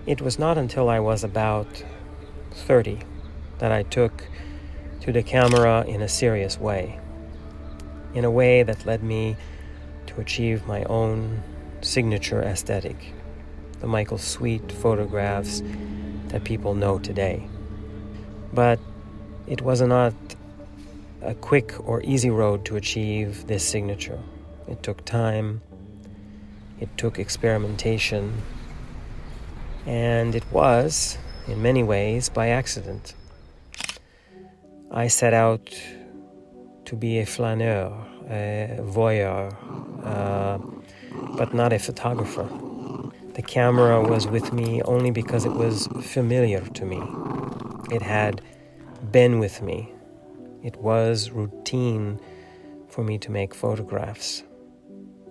It was not until I was about 30 that I took to the camera in a serious way, in a way that led me to achieve my own signature aesthetic, the Michael Sweet photographs that people know today. But it was not a quick or easy road to achieve this signature. It took time, it took experimentation, and it was, in many ways, by accident. I set out to be a flaneur, a voyeur, but not a photographer. The camera was with me only because it was familiar to me. It had been with me. It was routine for me to make photographs.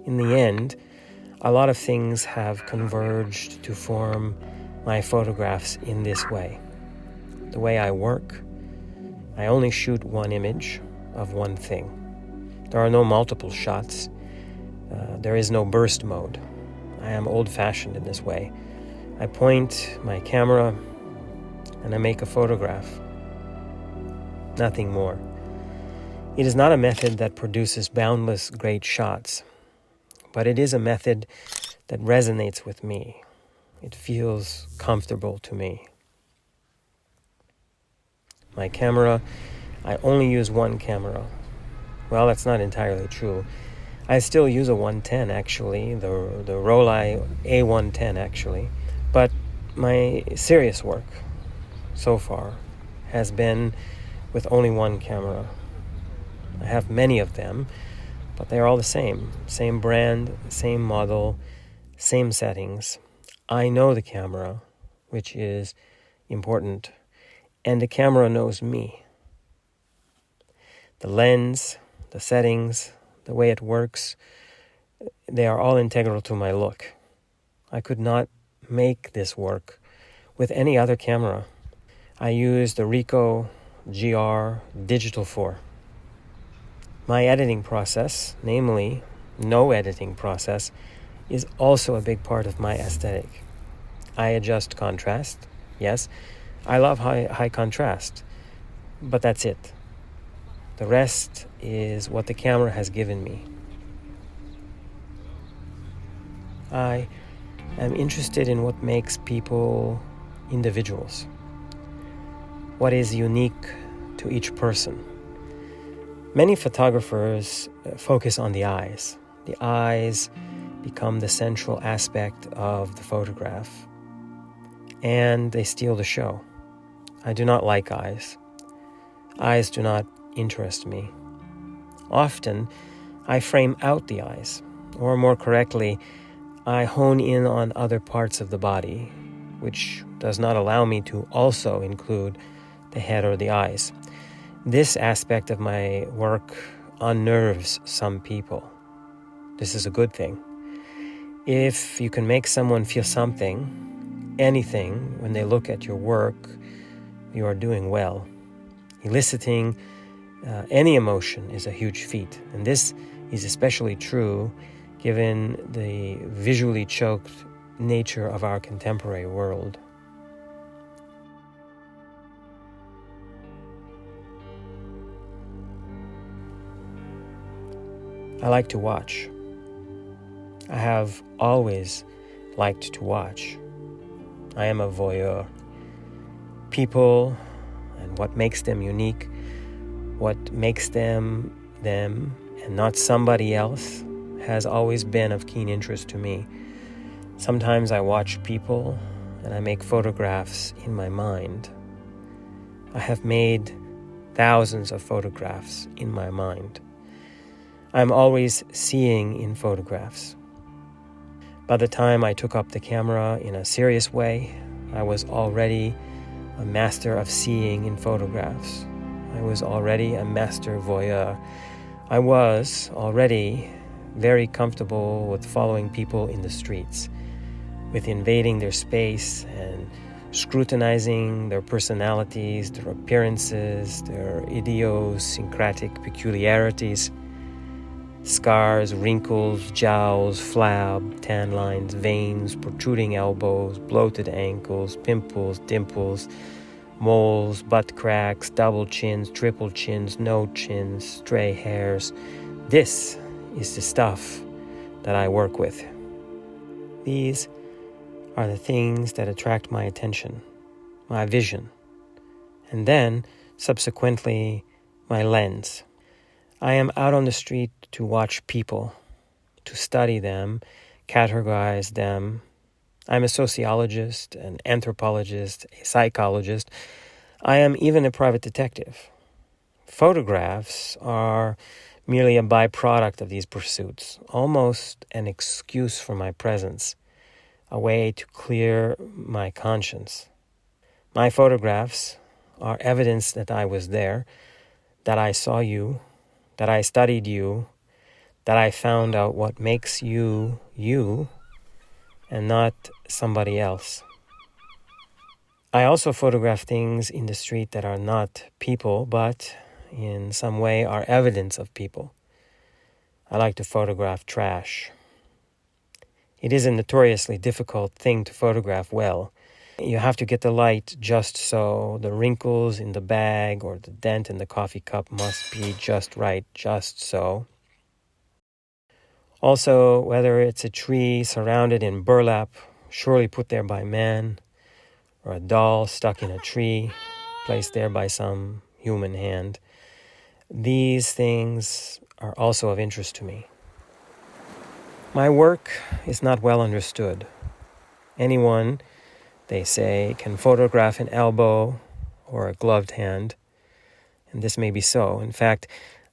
In the end, a lot of things have converged to form my photographs in this way. The way I work, I only shoot one image of one thing. There are no multiple shots. There is no burst mode. I am old-fashioned in this way. I point my camera and I make a photograph. Nothing more. It is not a method that produces boundless great shots, but it is a method that resonates with me. It feels comfortable to me. My camera, I only use one camera. Well, that's not entirely true. I still use a 110 actually, the Rolei A110 actually, but my serious work so far has been with only one camera. I have many of them, but they're all the same. Same brand, same model, same settings. I know the camera, which is important, and the camera knows me. The lens, the settings, the way it works, they are all integral to my look. I could not make this work with any other camera. I use the ricohgriii Digital 4. My editing process, namely no editing process, is also a big part of my aesthetic. I adjust contrast. Yes, I love high contrast, but that's it. The rest is what the camera has given me. I am interested in what makes people individuals. What is unique to each person. Many photographers focus on the eyes. The eyes become the central aspect of the photograph, and they steal the show. I do not like eyes. Eyes do not interest me. Often, I frame out the eyes, or more correctly, I hone in on other parts of the body, which does not allow me to also include the head or the eyes. This aspect of my work unnerves some people. This is a good thing. If you can make someone feel something, anything, when they look at your work, you are doing well. Eliciting any emotion is a huge feat, and this is especially true given the visually choked nature of our contemporary world. I like to watch. I have always liked to watch. I am a voyeur. People and what makes them unique, what makes them them and not somebody else, has always been of keen interest to me. Sometimes I watch people and I make photographs in my mind. I have made thousands of photographs in my mind. I'm always seeing in photographs. By the time I took up the camera in a serious way, I was already a master of seeing in photographs. I was already a master voyeur. I was already very comfortable with following people in the streets, with invading their space and scrutinizing their personalities, their appearances, their idiosyncratic peculiarities. Scars, wrinkles, jowls, flab, tan lines, veins, protruding elbows, bloated ankles, pimples, dimples, moles, butt cracks, double chins, triple chins, no chins, stray hairs. This is the stuff that I work with. These are the things that attract my attention, my vision, and then, subsequently, my lens. I am out on the street to watch people, to study them, categorize them. I'm a sociologist, an anthropologist, a psychologist. I am even a private detective. Photographs are merely a byproduct of these pursuits, almost an excuse for my presence, a way to clear my conscience. My photographs are evidence that I was there, that I saw you, that I studied you, that I found out what makes you, you, and not somebody else. I also photograph things in the street that are not people, but in some way are evidence of people. I like to photograph trash. It is a notoriously difficult thing to photograph well. You have to get the light just so. The wrinkles in the bag or the dent in the coffee cup must be just right, just so. Also, whether it's a tree surrounded in burlap, surely put there by man, or a doll stuck in a tree, placed there by some human hand, these things are also of interest to me. My work is not well understood. Anyone, they say, can photograph an elbow or a gloved hand, and this may be so. In fact,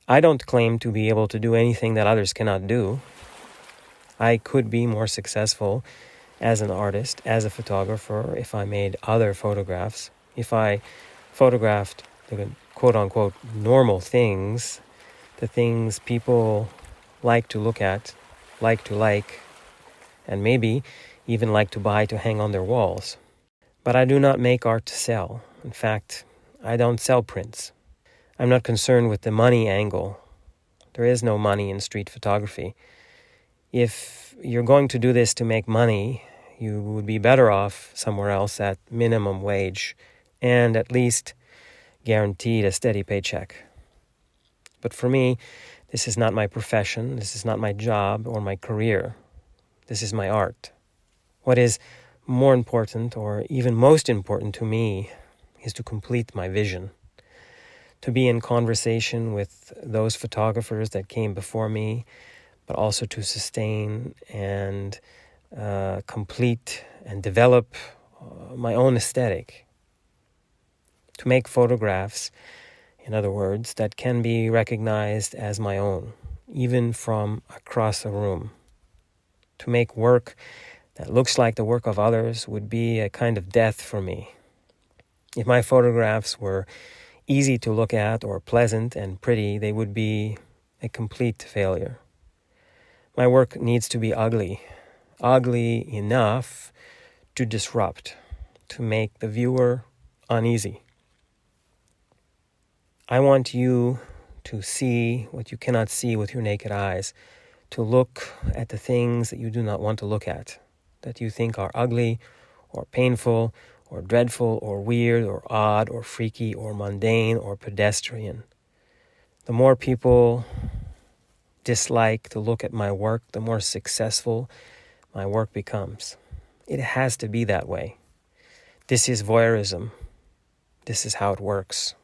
I don't claim to be able to do anything that others cannot do. I could be more successful as an artist, as a photographer, if I made other photographs, if I photographed the quote-unquote normal things, the things people like to look at, like to like, and maybe even like to buy to hang on their walls. But I do not make art to sell. In fact, I don't sell prints. I'm not concerned with the money angle. There is no money in street photography. If you're going to do this to make money, you would be better off somewhere else at minimum wage and at least guaranteed a steady paycheck. But for me, this is not my profession, this is not my job or my career. This is my art. What is more important, or even most important to me, is to complete my vision. To be in conversation with those photographers that came before me, but also to sustain and complete and develop my own aesthetic. To make photographs, in other words, that can be recognized as my own, even from across a room. To make work that looks like the work of others would be a kind of death for me. If my photographs were easy to look at or pleasant and pretty, they would be a complete failure. My work needs to be ugly enough to disrupt, to make the viewer uneasy. I want you to see what you cannot see with your naked eyes, to look at the things that you do not want to look at, that you think are ugly or painful or dreadful or weird or odd or freaky or mundane or pedestrian. The more people dislike to look at my work, the more successful my work becomes. It has to be that way. This is voyeurism. This is how it works.